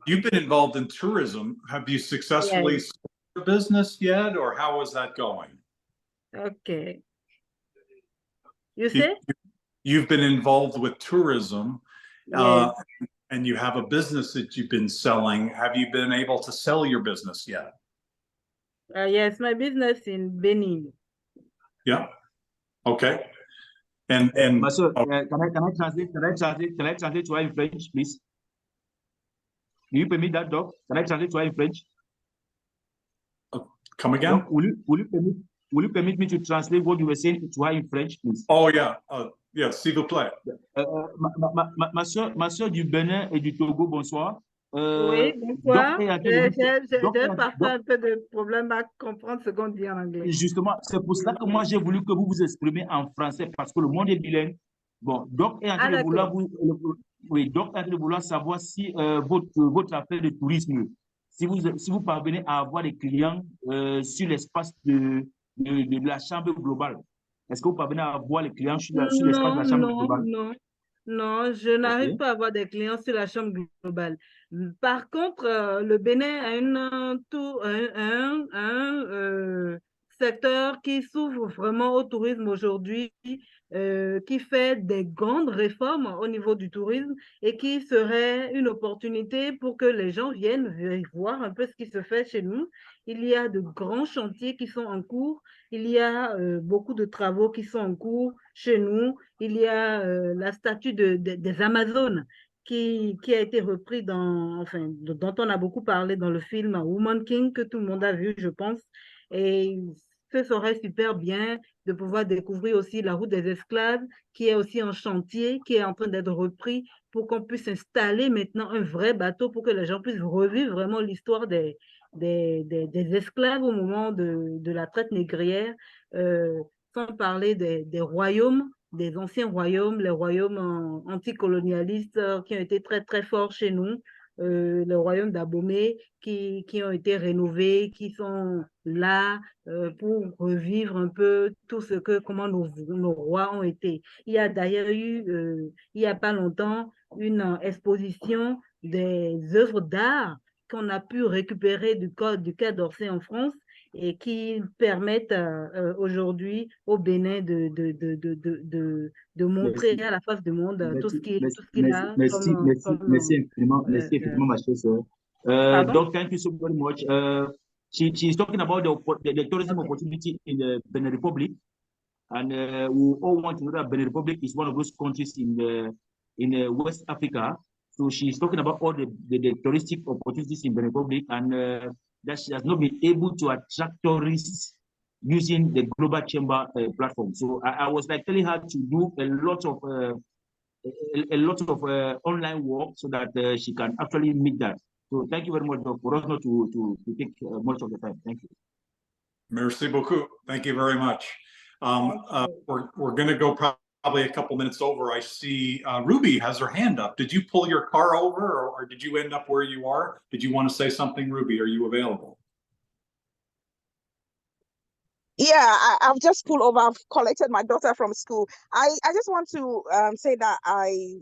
You've been involved in tourism. Have you successfully sold your business yet, or how is that going? Okay. You say? You've been involved with tourism, Yes. and you have a business that you've been selling. Have you been able to sell your business yet? Yes, my business in Benin. Yeah. Okay. And Monsieur, can I translate? Can I translate to her in French, please? Do you permit that, Doc? Can I translate to her in French? come again? Doc, will you permit me to translate what you were saying to her in French, please? Oh yeah, yeah, s'il vous plaît. Ma soeur du Bénin et du Togo, bonsoir. Oui, bonsoir. J'ai parfois Donc, un peu de problème à comprendre ce qu'on dit en anglais. justement, c'est pour cela que moi j'ai voulu que vous vous exprimez en français parce que le monde est bilingue. Bon, Doc est en train de vouloir oui, Doc est en train de vouloir savoir si votre affaire de tourisme, si vous parvenez à avoir des clients sur l'espace de la chambre globale. Est-ce que vous parvenez à avoir les clients sur l'espace de la chambre globale? Non, je n'arrive pas à avoir des clients sur la chambre globale. Par contre, le Bénin a un secteur qui s'ouvre vraiment au tourisme aujourd'hui, qui fait des grandes réformes au niveau du tourisme et qui serait une opportunité pour que les gens viennent voir un peu ce qui se fait chez nous. Il y a de grands chantiers qui sont en cours. Il y a beaucoup de travaux qui sont en cours chez nous. Il y a la statue des Amazones qui a été repris dont on a beaucoup parlé dans le film Woman King que tout le monde a vu, je pense. Et ce serait super bien de pouvoir découvrir aussi la route des esclaves qui est aussi en chantier, qui est en train d'être repris pour qu'on puisse installer maintenant un vrai bateau pour que les gens puissent revivre vraiment l'histoire des esclaves au moment de la traite négrière, sans parler des royaumes, des anciens royaumes, les royaumes anticolonialistes qui ont été très, très forts chez nous, les royaumes d'Abomey qui ont été rénovés, qui sont là pour revivre un peu tout ce comment nos rois ont été. Il y a d'ailleurs eu, il n'y a pas longtemps, une exposition des œuvres d'art qu'on a pu récupérer du Quai d'Orsay en France et qui permettent aujourd'hui au Bénin de montrer à la face du monde tout ce qu'il a Merci infiniment, ma chère sœur. Donc, thank you so very much. She's talking about the tourism opportunity in the Benin Republic, and we all want to know that Benin Republic is one of those countries in West Africa. So she's talking about all the touristic opportunities in Benin Republic, and that she has not been able to attract tourists using the Global Chamber platform. So I was like telling her to do a lot of online work so that she can actually meet that. So thank you very much, Doc, for us not to take much of the time. Thank you. Merci beaucoup. Thank you very much. We're going to go probably a couple minutes over. I see Ruby has her hand up. Did you pull your car over, or did you end up where you are? Did you want to say something, Ruby? Are you available? Yeah, I've just pulled over. I've collected my daughter from school. I just want to say that I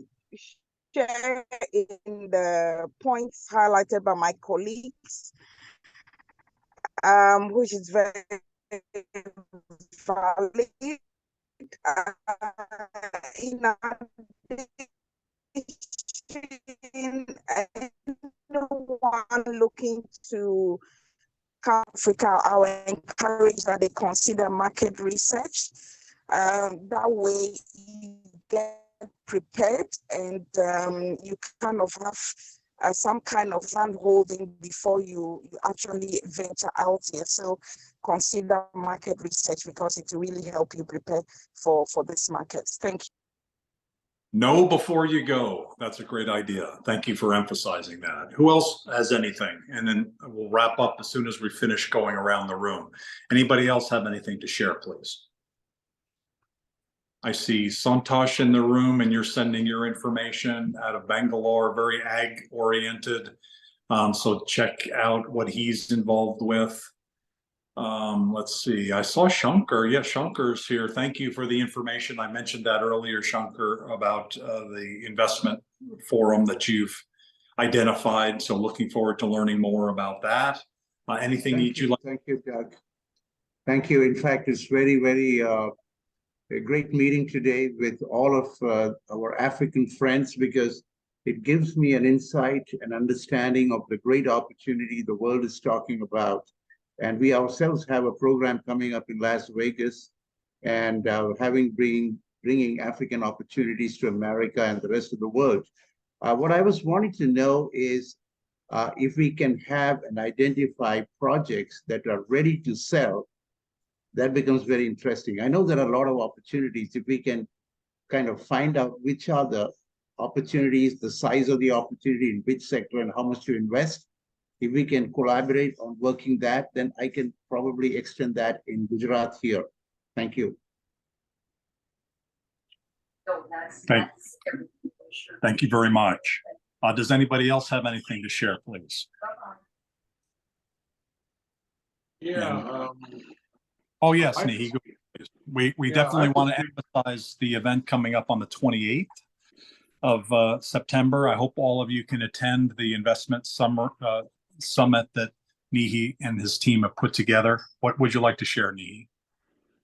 share in the points highlighted by my colleagues, which is very valid. In addition, anyone looking to Africa, I will encourage that they consider market research. That way you get prepared and you kind of have some kind of hand holding before you actually venture out here. So consider market research because it will really help you prepare for this market. Thank you. Know before you go. That's a great idea. Thank you for emphasizing that. Who else has anything? And then we'll wrap up as soon as we finish going around the room. Anybody else have anything to share, please? I see Santosh in the room, and you're sending your information out of Bangalore, very ag-oriented. So check out what he's involved with. Let's see, I saw Shankar. Yeah, Shankar's here. Thank you for the information. I mentioned that earlier, Shankar, about the investment forum that you've identified. So looking forward to learning more about that. Anything that you'd like? Thank you, Doug. Thank you. In fact, it's very a great meeting today with all of our African friends, because it gives me an insight and understanding of the great opportunity the world is talking about. And we ourselves have a program coming up in Las Vegas, and bringing African opportunities to America and the rest of the world. What I was wanting to know is if we can have and identify projects that are ready to sell. That becomes very interesting. I know there are a lot of opportunities. If we can kind of find out which are the opportunities, the size of the opportunity in which sector and how much to invest, if we can collaborate on working that, then I can probably extend that in Gujarat here. Thank you. Thank you very much. Does anybody else have anything to share, please? Yeah. Oh, yes, Niyi. We definitely want to emphasize the event coming up on the 28th of September. I hope all of you can attend the investment summit that Niyi and his team have put together. What would you like to share, Niyi?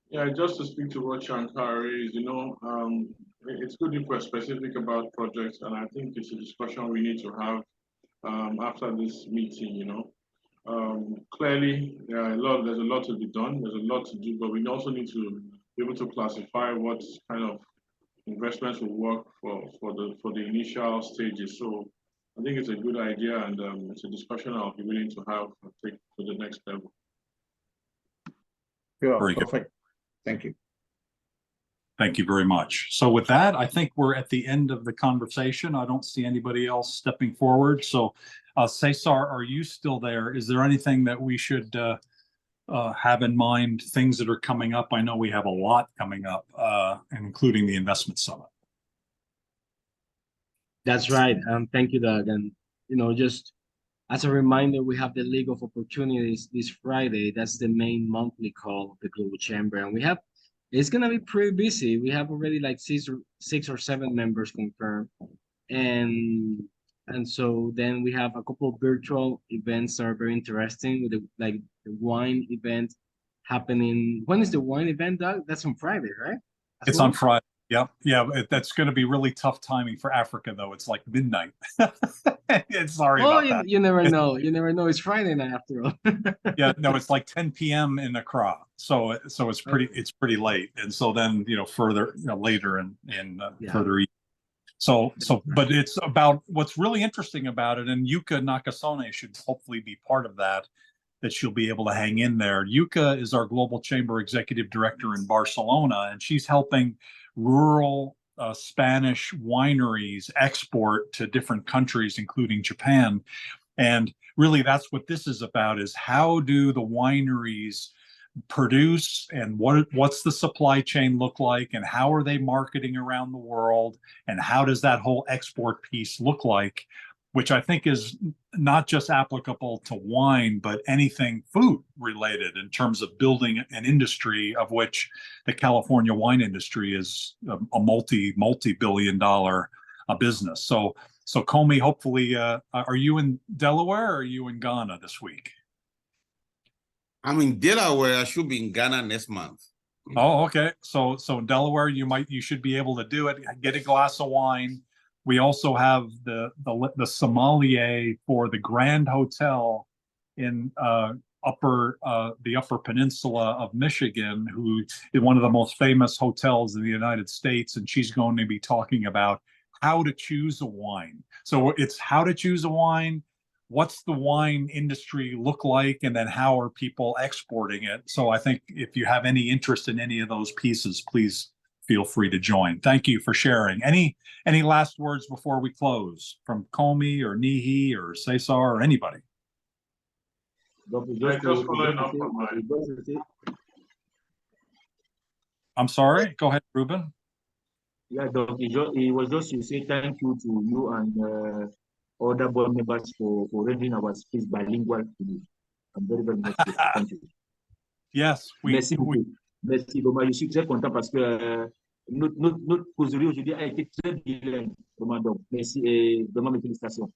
Yeah, just to speak to what Shankar is, it's good if we're specific about projects, and I think it's a discussion we need to have after this meeting. Clearly, there's a lot to be done. There's a lot to do, but we also need to be able to classify what kind of investments will work for the initial stages. So I think it's a good idea, and it's a discussion I'll be willing to have and take to the next level. Sure, Very good. perfect. Thank you. Thank you very much. So with that, I think we're at the end of the conversation. I don't see anybody else stepping forward. So Cesar, are you still there? Is there anything that we should have in mind, things that are coming up? I know we have a lot coming up, including the investment summit. That's right. Thank you, Doug. And, just as a reminder, we have the League of Opportunities this Friday. That's the main monthly call of the Global Chamber. And it's going to be pretty busy. We have already like six or seven members confirmed. And so then we have a couple of virtual events that are very interesting, with the wine event happening. When is the wine event, Doug? That's on Friday, right? It's on Friday. Yeah. That's going to be really tough timing for Africa, though. It's like midnight. Sorry about that. You never know. You never know. It's Friday night after all. Yeah, no, it's like 10 p.m. in Accra, so it's pretty late, and so then further later in further east. So but it's about what's really interesting about it, and Yuka Nakasone should hopefully be part of that she'll be able to hang in there. Yuka is our Global Chamber Executive Director in Barcelona, and she's helping rural Spanish wineries export to different countries, including Japan. And really, that's what this is about, is how do the wineries produce, and what's the supply chain look like, and how are they marketing around the world, and how does that whole export piece look like, which I think is not just applicable to wine, but anything food related, in terms of building an industry, of which the California wine industry is a multi-billion dollar business. So Comey, hopefully, are you in Delaware or are you in Ghana this week? I'm in Delaware. I should be in Ghana next month. Oh, okay. So in Delaware, you should be able to do it. Get a glass of wine. We also have the sommelier for the Grand Hotel in the Upper Peninsula of Michigan, who is one of the most famous hotels in the United States, and she's going to be talking about how to choose a wine. So it's how to choose a wine, what's the wine industry look like, and then how are people exporting it. So I think if you have any interest in any of those pieces, please feel free to join. Thank you for sharing. Any last words before we close from Comey or Niyi or Cesar or anybody? I'm sorry, go ahead, Ruben. Yeah, Doc, it was just to say thank you to you and other board members for rendering our space bilingual today. I'm very, very much grateful. Thank you. Yes, merci beaucoup. Merci, vraiment. Je suis très content parce que notre causerie aujourd'hui a été très bilingue. Vraiment, donc, merci et vraiment mes félicitations.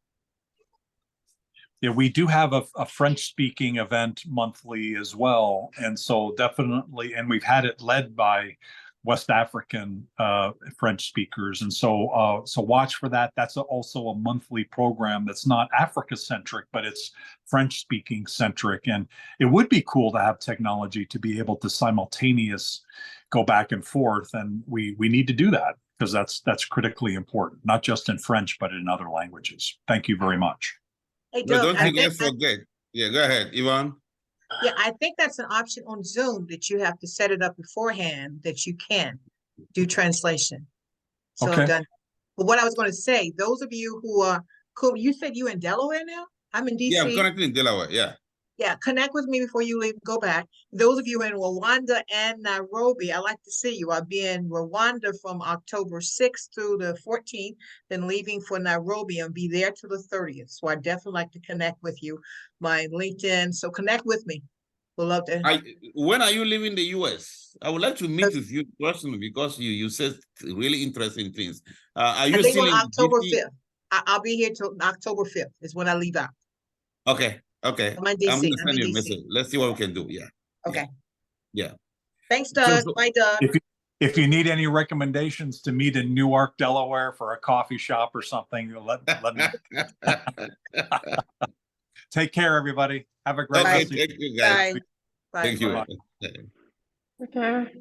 Yeah, we do have a French-speaking event monthly as well, and so definitely, and we've had it led by West African French speakers, and so so watch for that. That's also a monthly program that's not Africa-centric, but it's French-speaking centric, and it would be cool to have technology to be able to simultaneous go back and forth, and we need to do that because that's critically important, not just in French but in other languages. Thank you very much. Hey, No, Doug, don't I you guys think, forget. Yeah, go ahead, Ivan. yeah, I think that's an option on Zoom that you have to set it up beforehand that you can do translation. So Okay. done. But what I was going to say, those of you who are cool, you said you in Delaware now? I'm in DC. Yeah, I'm connected in Delaware. Yeah. Yeah, connect with me before you leave. Go back. Those of you in Rwanda and Nairobi, I like to see you. I'll be in Rwanda from October 6th through the 14th, then leaving for Nairobi and be there till the 30th. So I definitely like to connect with you. My LinkedIn. So connect with me. We'll love to. When are you leaving the US? I would like to meet with you personally because you said really interesting things. Are you I think still on in October DC? 5th. I'll be here till October 5th is when I leave out. Okay. Okay. I'm in I'm DC. going to I'm send in you a DC. message. Let's see what we can do. Yeah. Okay. Yeah. Thanks, Doug. Bye, Doug. If you need any recommendations to meet in Newark, Delaware for a coffee shop or something, let me know. Take care, everybody. Have a great Okay, rest of thank you guys. Bye. Bye. Thank you. Bye-bye. Okay.